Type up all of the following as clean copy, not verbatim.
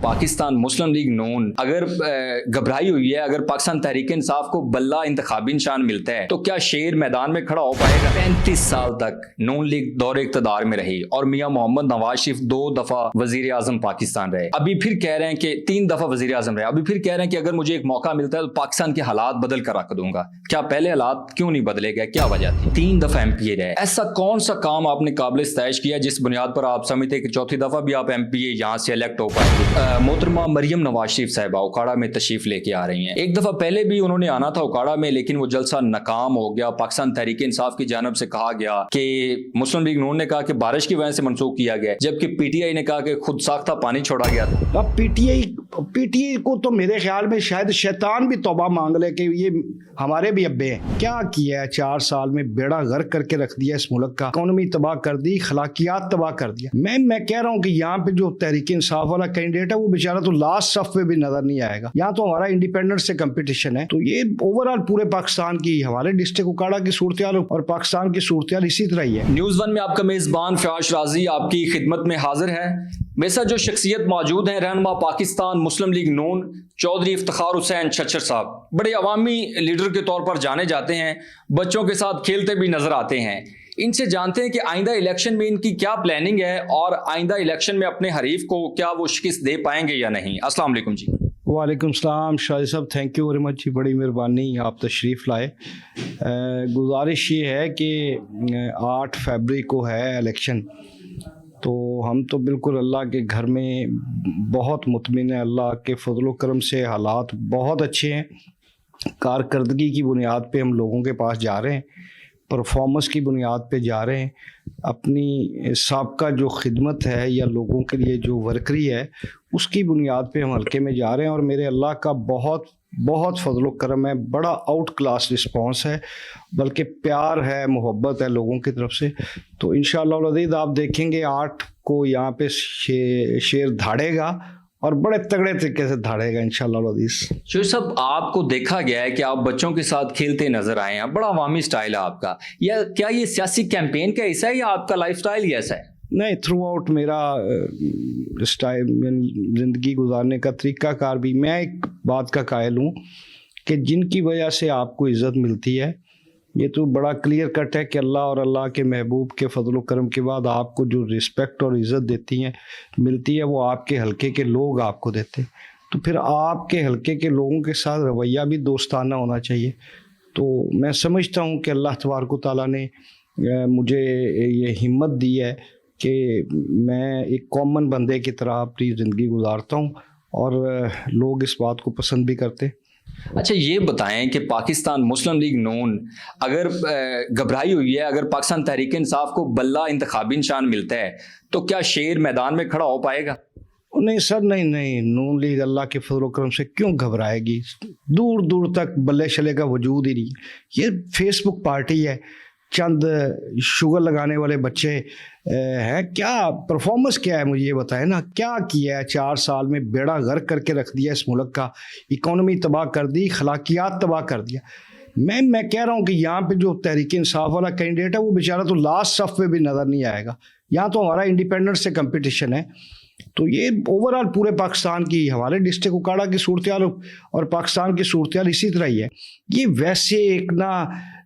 पाकिस्तान मुस्लिम league नून अगर घबराई हुई है, अगर पाकिस्तान तहरीक इंसाफ को बल्ला इंतखाबी निशान मिलता है तो क्या शेर मैदान में खड़ा हो पाएगा? 35 साल तक नून लीग दौरे इक़्तिदार में रही और मियां मोहम्मद नवाज शरीफ 2 दफा वजीर आजम पाकिस्तान रहे, अभी फिर कह रहे हैं कि 3 दफा वजीर आजम रहे, अभी फिर कह रहे हैं कि अगर मुझे एक मौका मिलता है तो पाकिस्तान के हालात बदल कर रख दूंगा। क्या पहले हालात क्यों नहीं बदले गए? क्या वजह थी? 3 दफा एमपीए रहे। ऐसा कौन सा काम आपने काबिल इस्ताइश किया जिस बुनियाद पर आप समझते हैं कि चौथी दफा भी आप एमपीए यहाँ से इलेक्ट हो पाएंगे? मोहतरमा मरियम नवाज शरीफ साहिबा उकाड़ा में तशरीफ लेके आ रही हैं। एक दफा पहले भी उन्होंने आना था उकाड़ा में, लेकिन वो जलसा नाकाम हो गया। पाकिस्तान तहरीक इंसाफ की जानब से कहा गया कि मुस्लिम लीग नून ने कहा कि बारिश की वजह से मनसूख किया गया, जबकि पीटीआई ने कहा कि खुद साख्ता पानी छोड़ा गया था। अब पीटीआई को तो मेरे ख्याल में शायद शैतान भी तौबा मांग ले कि ये हमारे भी अब्बे हैं। क्या किया है 4 साल में? बेड़ा गर्क करके रख दिया इस मुल्क का, इकोनॉमी तबाह कर दी, खलाकियात तबाह कर दिया। मैं कह रहा हूँ कि यहाँ पे जो तहरीक इंसाफ वाला कैंडिडेट है वो बेचारा तो लास्ट सफ पे भी नजर नहीं आएगा। यहाँ तो हमारा इंडिपेंडेंस से कंपटीशन है। तो ये ओवरऑल पूरे पाकिस्तान की, हमारे डिस्ट्रिक्ट उकाड़ा की सूरत और पाकिस्तान की सूरत इसी तरह ही है। न्यूज़ 1 में आपका मेजबान फयाज राजी आपकी खिदमत में हाजिर है। मेरे साथ जो शख्सियत मौजूद हैं, रहनुमा पाकिस्तान मुस्लिम लीग नून चौधरी इफ्तिखार हुसैन छच्चर साहब, बड़े अवामी लीडर के तौर पर जाने जाते हैं, बच्चों के साथ खेलते भी नजर आते हैं। इनसे जानते हैं कि आइंदा इलेक्शन में इनकी क्या प्लानिंग है और आइंदा इलेक्शन में अपने हरीफ को क्या वो शिकस्त दे पाएंगे या नहीं। अस्सलाम वालेकुम जी। वालेकुम सलाम शाहिद साहब, थैंक यू वेरी मच जी, बड़ी मेहरबानी आप तशरीफ़ लाए। गुजारिश ये है कि 8 फरवरी को है इलेक्शन, तो हम तो बिल्कुल अल्लाह के घर में बहुत मुतमिन है। अल्लाह के फजल करम से हालात बहुत अच्छे हैं। कारकर्दगी की बुनियाद पे हम लोगों के पास जा रहे हैं, परफॉर्मेंस की बुनियाद पे जा रहे हैं। अपनी साबका जो खिदमत है या लोगों के लिए जो वर्करी है उसकी बुनियाद पे हम हल्के में जा रहे हैं। और मेरे अल्लाह का बहुत बहुत फजल करम है, बड़ा आउट क्लास रिस्पांस है, बल्कि प्यार है, मोहब्बत है लोगों की तरफ से। तो इंशाअल्लाह अज़ीज़ आप देखेंगे 8 को यहाँ पे शेर धाड़ेगा और बड़े तगड़े तरीके से धाड़ेगा इंशाअल्लाह अज़ीज़। शोर साहब, आपको देखा गया है कि आप बच्चों के साथ खेलते नजर आए हैं, बड़ा अवामी स्टाइल है आपका, या क्या ये सियासी कैंपेन का हिस्सा है या आपका लाइफ स्टाइल ही ऐसा है? नहीं, थ्रू आउट मेरा स्टाइल, ज़िंदगी गुजारने का तरीक़ाकार भी। मैं एक बात का कायल हूँ कि जिनकी वजह से आपको इज़्ज़त मिलती है, ये तो बड़ा क्लियर कट है कि अल्लाह और अल्लाह के महबूब के फजल करम के बाद आपको जो रिस्पेक्ट और इज़्ज़त देती हैं मिलती है, वो आपके हलके के लोग आपको देते हैं। तो फिर आपके हलके के लोगों के साथ रवैया भी दोस्ताना होना चाहिए। तो मैं समझता हूँ कि अल्लाह तबारक व तआला ने मुझे ये हिम्मत दी है कि मैं एक कॉमन बंदे की तरह अपनी ज़िंदगी गुजारता हूँ और लोग इस बात को पसंद भी करते। अच्छा, ये बताएं कि पाकिस्तान मुस्लिम लीग नून अगर घबराई हुई है, अगर पाकिस्तान तहरीक इंसाफ को बल्ला इंतखाबी निशान मिलता है तो क्या शेर मैदान में खड़ा हो पाएगा? नहीं सर, नहीं, नून लीग अल्लाह के फजल करम से क्यों घबराएगी? दूर दूर तक बल्ले शले का वजूद ही नहीं। ये फेसबुक पार्टी है, चंद शुगर लगाने वाले बच्चे हैं। क्या परफॉर्मेंस क्या है मुझे ये बताएं ना। क्या किया है 4 साल में? बेड़ा गर्क करके रख दिया इस मुल्क का, इकोनॉमी तबाह कर दी, खलाकियात तबाह कर दिया। मैं कह रहा हूँ कि यहाँ पे जो तहरीक इंसाफ वाला कैंडिडेट है वो बेचारा तो लास्ट सफ पे भी नज़र नहीं आएगा। यहाँ तो हमारा इंडिपेंडेंस से कंपटीशन है। तो ये ओवरऑल पूरे पाकिस्तान की, हमारे डिस्ट्रिक्ट उकाड़ा की सूरत और पाकिस्तान की सूरत इसी तरह ही है। ये वैसे एक ना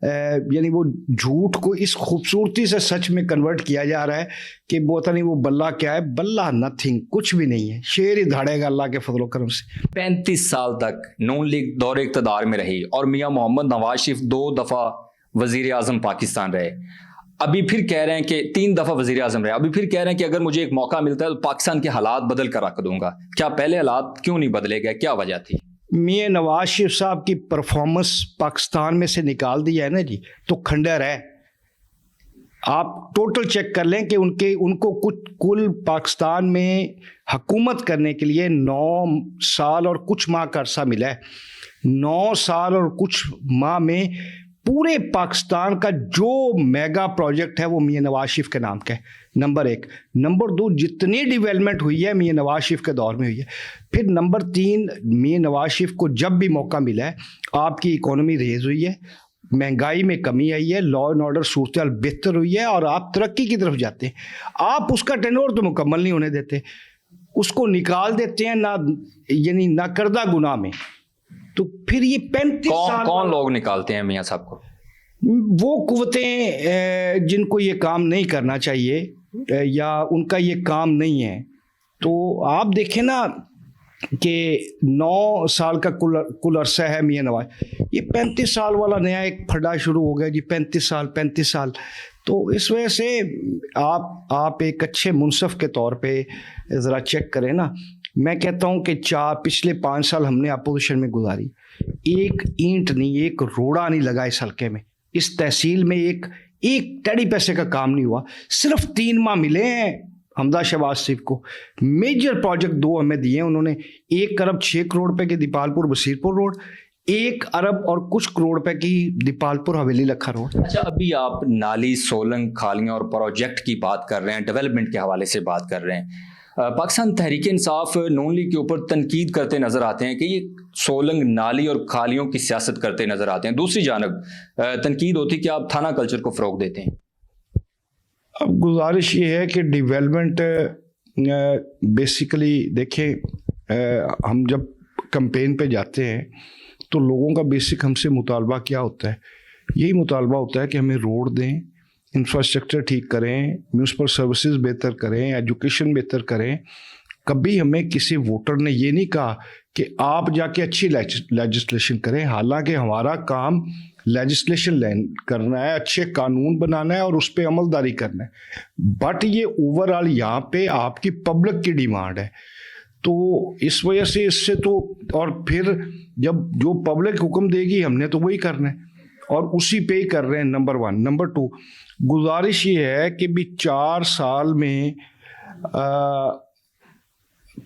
यानी वो झूठ को इस खूबसूरती से सच में कन्वर्ट किया जा रहा है कि पता नहीं वो बल्ला क्या है। बल्ला नथिंग, कुछ भी नहीं है। शेर ही धाड़ेगा अल्लाह के फजल करम से। 35 साल तक नून लीग दौरे इक़्तिदार में रही और मियां मोहम्मद नवाज शरीफ 2 दफा वजीर आजम पाकिस्तान रहे, अभी फिर कह रहे हैं कि 3 दफा वजीर आजम रहे, अभी फिर कह रहे हैं कि अगर मुझे एक मौका मिलता है तो पाकिस्तान के हालात बदल कर रख दूंगा। क्या पहले हालात क्यों नहीं बदले गए? क्या वजह थी? मियां नवाज शरीफ साहब की परफॉर्मेंस पाकिस्तान में से निकाल दी है ना जी, तो खंडर है। आप टोटल चेक कर लें कि उनको कुल पाकिस्तान में हुकूमत करने के लिए 9 साल और कुछ माह का अरसा मिला है। 9 साल और कुछ माह में पूरे पाकिस्तान का जो मेगा प्रोजेक्ट है वो मियां नवाज शरीफ के नाम का है, नंबर 1। नंबर 2, जितनी डेवलपमेंट हुई है मियां नवाज शरीफ के दौर में हुई है। फिर नंबर 3, मियां नवाज शरीफ को जब भी मौका मिला है आपकी इकोनॉमी रेज हुई है, महंगाई में कमी आई है, लॉ एंड ऑर्डर सूरत बेहतर हुई है और आप तरक्की की तरफ जाते हैं। आप उसका टेन्योर तो मुकम्मल नहीं होने देते। उसको निकाल देते हैं ना, यानी नाकर्दा गुनाह में। तो फिर ये 35 साल कौन लोग निकालते हैं मियां साहब को? वो कुव्वतें जिनको ये काम नहीं करना चाहिए या उनका ये काम नहीं है। तो आप देखें ना कि 9 साल का कुल अरसा है मियां नवाज, ये 35 साल वाला नया एक फड्डा शुरू हो गया जी, 35 साल। तो इस वजह से आप एक अच्छे मुनसफ के तौर पे ज़रा चेक करें ना। मैं कहता हूँ कि पिछले 5 साल हमने अपोजिशन में गुजारी, एक ईंट नहीं, एक रोड़ा नहीं लगा इस हल्के में, इस तहसील में एक टेढ़ी पैसे का काम नहीं हुआ। सिर्फ 3 माह मिले हैं हमदा शहबाज सिफ को। मेजर प्रोजेक्ट 2 हमें दिए हैं उन्होंने, 1 अरब 6 करोड़ रुपए के दीपालपुर बसीरपुर रोड, 1 अरब और कुछ करोड़ रुपए की दीपालपुर हवेली लखा रोड। अच्छा, अभी आप नाली, सोलंग, खालियां और प्रोजेक्ट की बात कर रहे हैं, डेवलपमेंट के हवाले से बात कर रहे हैं। पाकिस्तान तहरीक इंसाफ नून लीग के ऊपर तनकीद करते नजर आते हैं कि ये सोलंग, नाली और खालियों की सियासत करते नजर आते हैं। दूसरी जानब तनकीद होती कि आप थाना कल्चर को फ़रोग देते हैं। अब गुजारिश ये है कि डेवलपमेंट बेसिकली देखें, हम जब कैंपेन पे जाते हैं तो लोगों का बेसिक हमसे मुतालबा क्या होता है? यही मुतालबा होता है कि हमें रोड दें, इंफ्रास्ट्रक्चर ठीक करें, म्यूनसिपल सर्विसेज बेहतर करें, एजुकेशन बेहतर करें। कभी हमें किसी वोटर ने ये नहीं कहा कि आप जाके अच्छी लेजिस्लेशन करें, हालांकि हमारा काम लेजिस्लेशन करना है, अच्छे कानून बनाना है और उस पर अमलदारी करना है। बट ये ओवरऑल यहाँ पे आपकी पब्लिक की डिमांड है, तो इस वजह से इससे तो, और फिर जब जो पब्लिक हुक्म देगी हमने तो वही करना है और उसी पे ही कर रहे हैं। नंबर 1। नंबर 2, गुजारिश ये है कि भी 4 साल में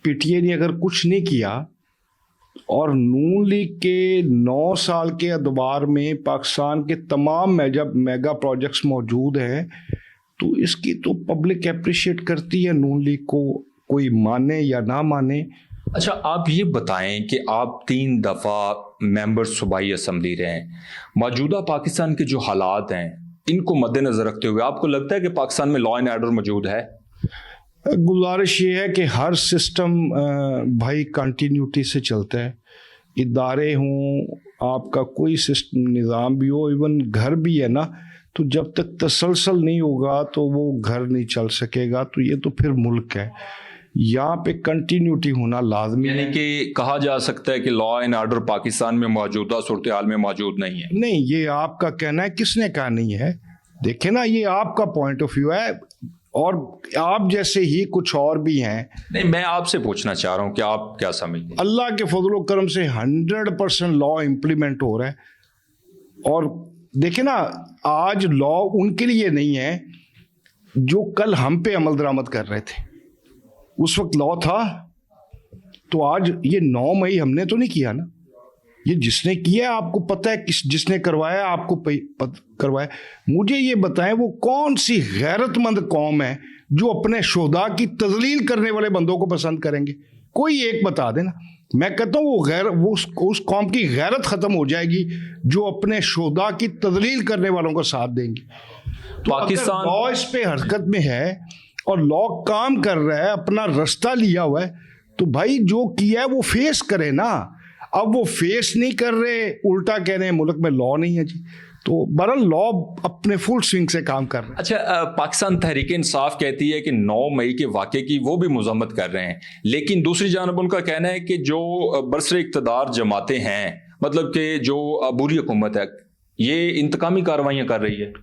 पीटीए ने अगर कुछ नहीं किया और नून लीग के 9 साल के अदवार में पाकिस्तान के तमाम मेगा प्रोजेक्ट्स मौजूद हैं, तो इसकी तो पब्लिक अप्रिशिएट करती है नून लीग को, कोई माने या ना माने। अच्छा, आप ये बताएं कि आप 3 दफ़ा मेंबर सूबाई असम्बली रहे हैं, मौजूदा पाकिस्तान के जो हालात हैं इनको मद्देनज़र रखते हुए आपको लगता है कि पाकिस्तान में लॉ एंड ऑर्डर मौजूद है? गुजारिश ये है कि हर सिस्टम भाई कंटिन्यूटी से चलता है, इदारे हों, आपका कोई सिस्टम निज़ाम भी हो, इवन घर भी है ना, तो जब तक तसलसल नहीं होगा तो वो घर नहीं चल सकेगा। तो ये तो फिर मुल्क है, यहाँ पे कंटिन्यूटी होना लाजमी है। यानी कि कहा जा सकता है कि लॉ एंड ऑर्डर पाकिस्तान में मौजूदा सूरत हाल में मौजूद नहीं है? नहीं, ये आपका कहना है, किसने कहा नहीं है? देखे ना, ये आपका पॉइंट ऑफ व्यू है और आप जैसे ही कुछ और भी हैं। नहीं, मैं आपसे पूछना चाह रहा हूँ कि आप क्या समझते हैं? अल्लाह के फजल करम से 100% लॉ इम्प्लीमेंट हो रहा है। और देखे ना, आज लॉ उनके लिए नहीं है जो कल हम पे अमल दरामद कर रहे थे। उस वक्त लॉ था, तो आज ये 9 मई हमने तो नहीं किया ना, ये जिसने किया आपको पता है, जिसने करवाया आपको करवाया। मुझे ये बताएं वो कौन सी गैरतमंद कौम है जो अपने शोधा की तजलील करने वाले बंदों को पसंद करेंगे? कोई एक बता देना। मैं कहता हूँ वो उस कौम की गैरत ख़त्म हो जाएगी जो अपने शोधा की तजलील करने वालों का साथ देंगी। तो पाकिस्तान लॉ इस पे हरकत में है और लॉ काम कर रहा है, अपना रास्ता लिया हुआ है, तो भाई जो किया है वो फेस करे ना। अब वो फेस नहीं कर रहे, उल्टा कह रहे हैं मुल्क में लॉ नहीं है जी। तो बहरहाल लॉ अपने फुल स्विंग से काम कर रहे हैं। अच्छा, पाकिस्तान तहरीक इंसाफ कहती है कि 9 मई के वाक़े की वो भी मजम्मत कर रहे हैं, लेकिन दूसरी जानब उनका कहना है कि जो बरसरे इक़्तिदार जमातें हैं, मतलब कि जो अबूरी हुकूमत है, ये इंतकामी कार्रवाइयाँ कर रही है।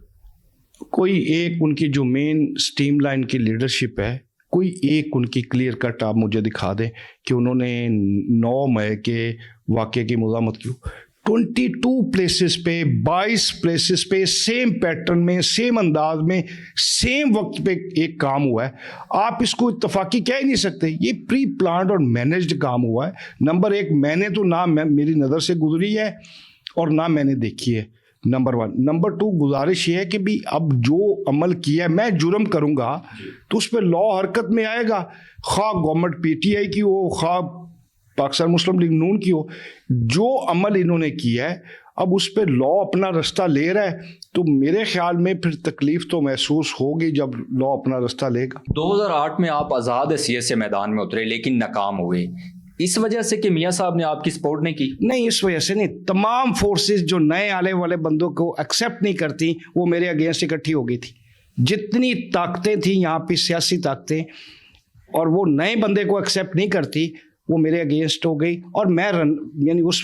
कोई एक उनकी जो मेन स्ट्रीमलाइन की लीडरशिप है, कोई एक उनकी क्लियर कट आप मुझे दिखा दें कि उन्होंने 9 मई के वाक़े की मज़म्मत की। 22 प्लेसेस पे, 22 प्लेसेस पे सेम पैटर्न में, सेम अंदाज में, सेम वक्त पे एक काम हुआ है। आप इसको इत्तफाकी कह ही नहीं सकते, ये प्री प्लान्ड और मैनेज्ड काम हुआ है। नंबर 1, मैंने तो ना मेरी नज़र से गुजरी है और ना मैंने देखी है, नंबर 1। नंबर 2, गुजारिश ये है कि भी अब जो अमल किया है, मैं जुर्म करूँगा तो उस पर लॉ हरकत में आएगा, खा गवर्नमेंट PTI की हो, खा पाकिस्तान मुस्लिम लीग नून की हो। जो अमल इन्होंने किया है, अब उस पर लॉ अपना रास्ता ले रहा है, तो मेरे ख्याल में फिर तकलीफ तो महसूस होगी जब लॉ अपना रास्ता लेगा। 2008 में आप आज़ाद हैसियत से मैदान में उतरे लेकिन नाकाम हुए, इस वजह से कि मियां साहब ने आपकी सपोर्ट नहीं की? नहीं, इस वजह से नहीं, तमाम फोर्सेस जो नए आने वाले बंदों को एक्सेप्ट नहीं करती वो मेरे अगेंस्ट इकट्ठी हो गई थी। जितनी ताकतें थी यहाँ पे सियासी ताकतें, और वो नए बंदे को एक्सेप्ट नहीं करती, वो मेरे अगेंस्ट हो गई। और मैं यानी उस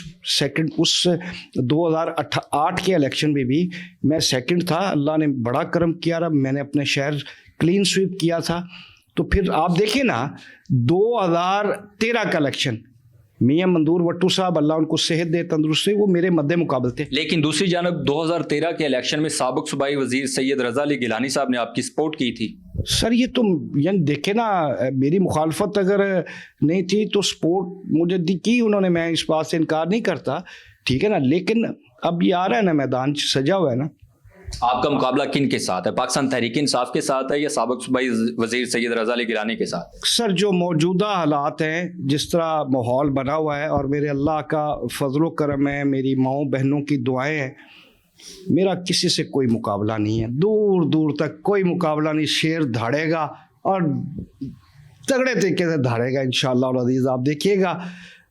2008 के इलेक्शन में भी मैं सेकंड था। अल्लाह ने बड़ा करम किया रहा, मैंने अपने शहर क्लीन स्वीप किया था। तो फिर आप देखिए ना, 2013 का इलेक्शन, मियां मंदूर वट्टू साहब, अल्लाह उनको सेहत दे, तंदुरुस्ती, वो मेरे मद्दे मुकाबल थे। लेकिन दूसरी जानब 2013 के इलेक्शन में साबिक सूबाई वजीर सैयद रजा अली गिलानी साहब ने आपकी सपोर्ट की थी। सर ये तो यानी देखे ना, मेरी मुखालफत अगर नहीं थी तो सपोर्ट मुझे की उन्होंने, मैं इस बात से इनकार नहीं करता, ठीक है ना। लेकिन अब ये आ रहा है ना, मैदान सजा हुआ है ना। आपका मुकाबला किन के साथ है? पाकिस्तान तहरीक इंसाफ के साथ है या साबिक सूबाई वजीर सैयद रजा अली गिलानी के साथ? सर जो मौजूदा हालात हैं, जिस तरह माहौल बना हुआ है, और मेरे अल्लाह का फजल करम है, मेरी माओ बहनों की दुआएं हैं, मेरा किसी से कोई मुकाबला नहीं है, दूर दूर तक कोई मुकाबला नहीं। शेर धाड़ेगा और तगड़े तरीके से धाड़ेगा इंशाअल्लाह। और अजीज आप देखिएगा,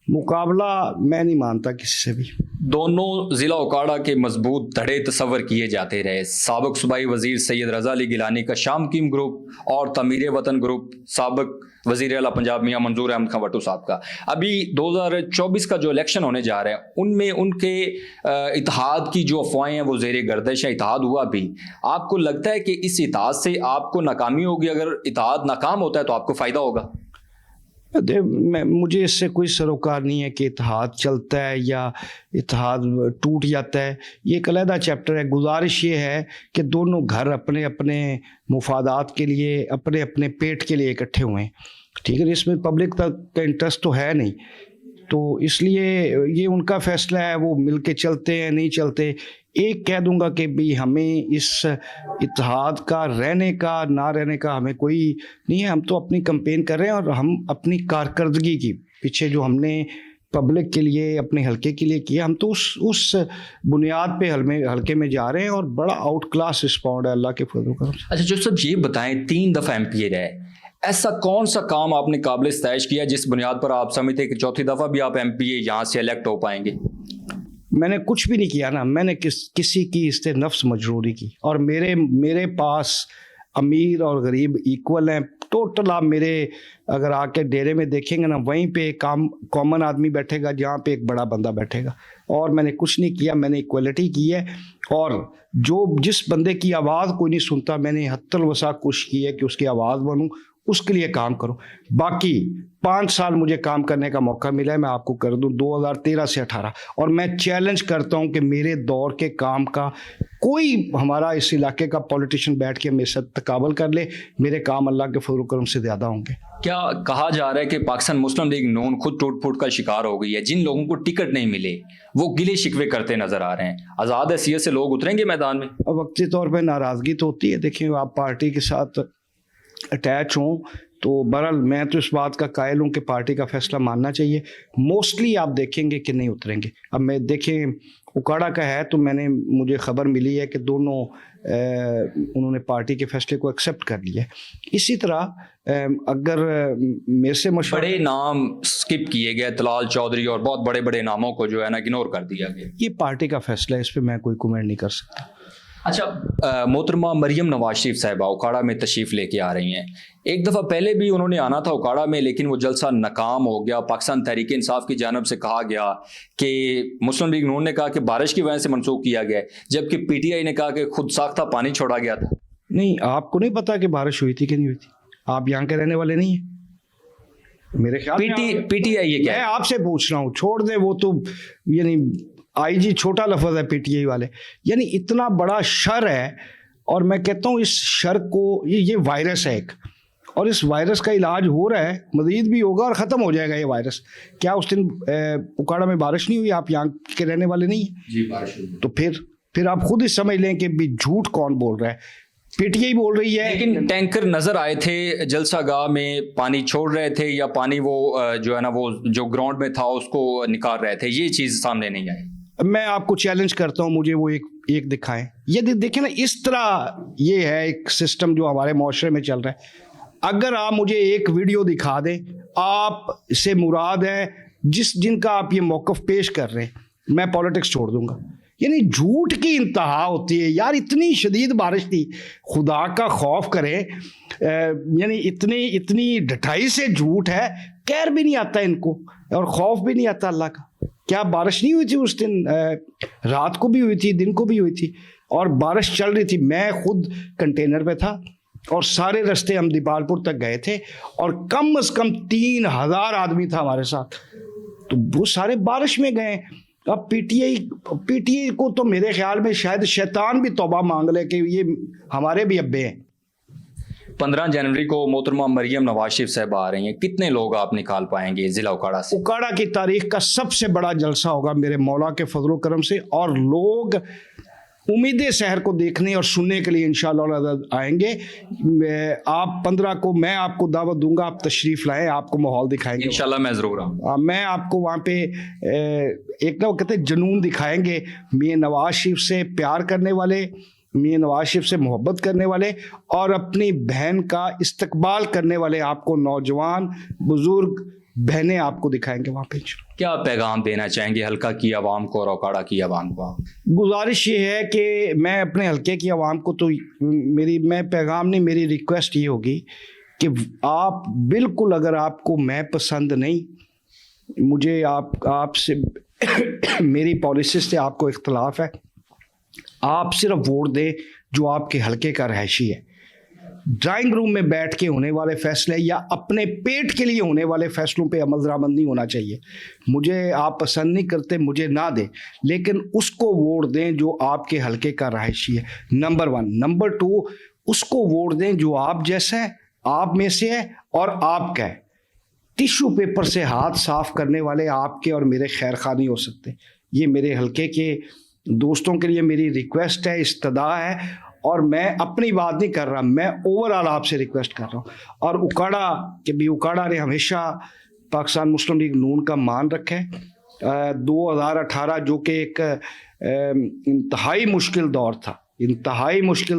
मुकाबला मैं नहीं मानता किसी से भी। दोनों ज़िला उकाड़ा के मजबूत धड़े तस्वर किए जाते रहे। साबिक सूबाई वजीर सैयद रजा अली गिलानी का शामकीम ग्रुप और तमीर वतन ग्रुप, साबिक वजीर आला पंजाब मियां मंजूर अहमद खान वट्टू साहब का। अभी 2024 का जो इलेक्शन होने जा रहा है, उनमें उनके इत्तेहाद की जो अफवाहें हैं वो जेर गर्दिश है। इत्तेहाद हुआ भी, आपको लगता है कि इस इत्तेहाद से आपको नाकामी होगी? अगर इत्तेहाद नाकाम होता है तो आपको फ़ायदा होगा? मुझे इससे कोई सरोकार नहीं है कि इत्तेहाद चलता है या इत्तेहाद टूट जाता है, ये एक अलहदा चैप्टर है। गुजारिश ये है कि दोनों घर अपने अपने मुफादात के लिए, अपने अपने पेट के लिए इकट्ठे हुए हैं, ठीक है। इसमें पब्लिक का इंटरेस्ट तो है नहीं, तो इसलिए ये उनका फैसला है, वो मिल के चलते हैं नहीं चलते। एक कह दूंगा कि भी हमें इस इत्तेहाद का रहने का ना रहने का हमें कोई नहीं है। हम तो अपनी कैंपेन कर रहे हैं, और हम अपनी कारकर्दगी की पीछे जो हमने पब्लिक के लिए, अपने हलके के लिए किया, हम तो उस बुनियाद पे हलके में जा रहे हैं, और बड़ा आउट क्लास रिस्पॉन्ड है अल्लाह के फजल का। अच्छा जो सब ये बताएं, 3 दफ़ा MP रहे, ऐसा कौन सा काम आपने काबिल इस्तेमाल किया जिस बुनियाद पर आप समझते हैं कि चौथी दफ़ा भी आप MP यहाँ से इलेक्ट हो पाएंगे? मैंने कुछ भी नहीं किया ना, मैंने किसी की इससे नफ्स मजरूरी की, और मेरे पास अमीर और गरीब इक्वल हैं टोटल। आप मेरे अगर आके डेरे में देखेंगे ना, वहीं पे एक कॉमन आदमी बैठेगा जहाँ पे एक बड़ा बंदा बैठेगा, और मैंने कुछ नहीं किया, मैंने इक्वलिटी की है। और जिस बंदे की आवाज़ कोई नहीं सुनता, मैंने हत्तल वसा कोशिश की है कि उसकी आवाज़ बनूं, उसके लिए काम करूं। बाकी 5 साल मुझे काम करने का मौका मिला है, मैं आपको कर दूं 2013 से 18, और मैं चैलेंज करता हूं कि मेरे दौर के काम का कोई हमारा इस इलाके का पॉलिटिशियन बैठ के मेरे साथ तकाबल कर ले, मेरे काम अल्लाह के फजल करम से ज़्यादा होंगे। क्या कहा जा रहा है कि पाकिस्तान मुस्लिम लीग नून खुद टूट फूट का शिकार हो गई है? जिन लोगों को टिकट नहीं मिले वो गिले शिकवे करते नजर आ रहे हैं। आज़ाद हैसियत से लोग उतरेंगे मैदान में? अब वक्ती तौर पर नाराज़गी तो होती है। देखिए, आप पार्टी के साथ अटैच हों तो बहरहाल मैं तो इस बात का कायल हूँ कि पार्टी का फैसला मानना चाहिए। मोस्टली आप देखेंगे कि नहीं उतरेंगे। अब मैं देखें उकाड़ा का है तो मुझे खबर मिली है कि दोनों उन्होंने पार्टी के फैसले को एक्सेप्ट कर लिया। इसी तरह अगर मेरे से बड़े नाम स्किप किए गए, तलाल चौधरी और बहुत बड़े बड़े नामों को जो है ना इग्नोर कर दिया गया। ये पार्टी का फैसला है, इस पर मैं कोई कमेंट नहीं कर सकता। अच्छा, मोहतरमा मरियम नवाज शरीफ साहिबा उकाड़ा में तशरीफ़ लेके आ रही हैं। एक दफ़ा पहले भी उन्होंने आना था उकाड़ा में, लेकिन वो जलसा नाकाम हो गया। पाकिस्तान तहरीक इंसाफ की जानब से कहा गया कि मुस्लिम लीग नून ने कहा कि बारिश की वजह से मनसूख किया गया, जबकि PTI ने कहा कि खुद साख्ता पानी छोड़ा गया था। नहीं, आपको नहीं पता कि बारिश हुई थी कि नहीं हुई थी? आप यहाँ के रहने वाले नहीं हैं मेरे ख्याल। PTI ये क्या है? मैं आपसे पूछ रहा हूँ, छोड़ दे वो तो, यानी IG छोटा लफ्ज़ है PTI वाले, यानी इतना बड़ा शर है। और मैं कहता हूँ इस शर को, ये वायरस है एक, और इस वायरस का इलाज हो रहा है, मज़ीद भी होगा और ख़त्म हो जाएगा ये वायरस। क्या उस दिन उकाड़ा में बारिश नहीं हुई? आप यहाँ के रहने वाले नहीं हैं? जी बारिश हुई। तो फिर आप खुद ही समझ लें कि भी झूठ कौन बोल रहा है। PTI बोल रही है। लेकिन टैंकर नजर आए थे जलसा गाह में, पानी छोड़ रहे थे, या पानी वो जो है ना वो जो ग्राउंड में था उसको निकाल रहे थे, ये चीज़ सामने नहीं आई। मैं आपको चैलेंज करता हूँ, मुझे वो एक दिखाएं। यदि देखें ना, इस तरह ये है एक सिस्टम जो हमारे माशरे में चल रहा है। अगर आप मुझे एक वीडियो दिखा दें, आप से मुराद है जिनका आप ये मौक़िफ़ पेश कर रहे हैं, मैं पॉलिटिक्स छोड़ दूंगा। यानी झूठ की इंतहा होती है यार। इतनी शदीद बारिश थी, खुदा का खौफ करें, यानी इतनी ढठाई से झूठ है, कहर भी नहीं आता इनको और खौफ भी नहीं आता अल्लाह का। क्या बारिश नहीं हुई थी उस दिन? रात को भी हुई थी, दिन को भी हुई थी, और बारिश चल रही थी। मैं खुद कंटेनर पे था और सारे रास्ते हम दीपालपुर तक गए थे, और कम से कम 3000 आदमी था हमारे साथ। तो वो सारे बारिश में गए। अब पीटीआई को तो मेरे ख्याल में शायद शैतान भी तौबा मांग ले कि ये हमारे भी अब्बे हैं। 15 जनवरी को मोहतरमा मरियम नवाज शरीफ साहब आ रही हैं, कितने लोग आप निकाल पाएंगे जिला उकाड़ा से? उकाड़ा की तारीख का सबसे बड़ा जलसा होगा मेरे मौला के फजल करम से, और लोग उम्मीद शहर को देखने और सुनने के लिए इंशाअल्लाह आएंगे। आप 15 को मैं आपको दावत दूंगा, आप तशरीफ़ लाएं, आपको माहौल दिखाएंगे इंशाल्लाह। मैं ज़रूर आऊँ। मैं आपको वहाँ पे एक ना कहते हैं जुनून दिखाएंगे। मियां नवाज शरीफ से प्यार करने वाले, मियां नवाज शरीफ से मोहब्बत करने वाले और अपनी बहन का इस्तकबाल करने वाले आपको नौजवान बुजुर्ग बहनें आपको दिखाएंगे वहाँ पे। क्या पैगाम देना चाहेंगे हल्का की आवाम को और उकाड़ा की आवाम को? गुजारिश ये है कि मैं अपने हल्के की आवाम को तो मैं पैगाम नहीं, मेरी रिक्वेस्ट ये होगी कि आप बिल्कुल, अगर आपको मैं पसंद नहीं, मुझे आपसे मेरी पॉलिसी से आपको इख्तलाफ है, आप सिर्फ वोट दें जो आपके हल्के का रहायशी है। ड्राइंग रूम में बैठ के होने वाले फैसले या अपने पेट के लिए होने वाले फैसलों पे अमल दरामद नहीं होना चाहिए। मुझे आप पसंद नहीं करते, मुझे ना दें, लेकिन उसको वोट दें जो आपके हल्के का रहायशी है, नंबर 1। नंबर 2, उसको वोट दें जो आप जैसा है, आप में से है और आपका है। टिश्यू पेपर से हाथ साफ करने वाले आपके और मेरे खैर खा नहीं हो सकते। ये मेरे हल्के के दोस्तों के लिए मेरी रिक्वेस्ट है, इस्तदा है, और मैं अपनी बात नहीं कर रहा, मैं ओवरऑल आपसे रिक्वेस्ट कर रहा हूँ। और उकाड़ा के भी, उकाड़ा ने हमेशा पाकिस्तान मुस्लिम लीग नून का मान रखा है। 2018 जो कि एक इंतहाई मुश्किल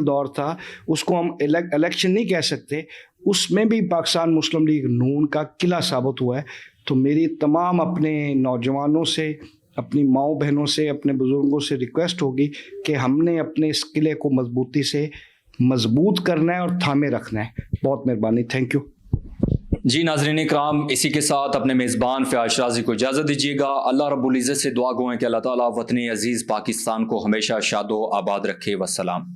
दौर था, उसको हम इलेक्शन नहीं कह सकते, उसमें भी पाकिस्तान मुस्लिम लीग नून का किला साबित हुआ है। तो मेरी तमाम अपने नौजवानों से, अपनी माओ बहनों से, अपने बुजुर्गों से रिक्वेस्ट होगी कि हमने अपने इस किले को मजबूती से मजबूत करना है और थामे रखना है। बहुत मेहरबानी, थैंक यू। जी नाज़रीन इकराम, इसी के साथ अपने मेज़बान फ़याज़ शराज़ी को इजाज़त दीजिएगा। अल्लाह रब्बुल इज़्ज़त से दुआ गो है कि अल्लाह ताला वतन अज़ीज़ पाकिस्तान को हमेशा शादो आबाद रखे। वस्सलाम।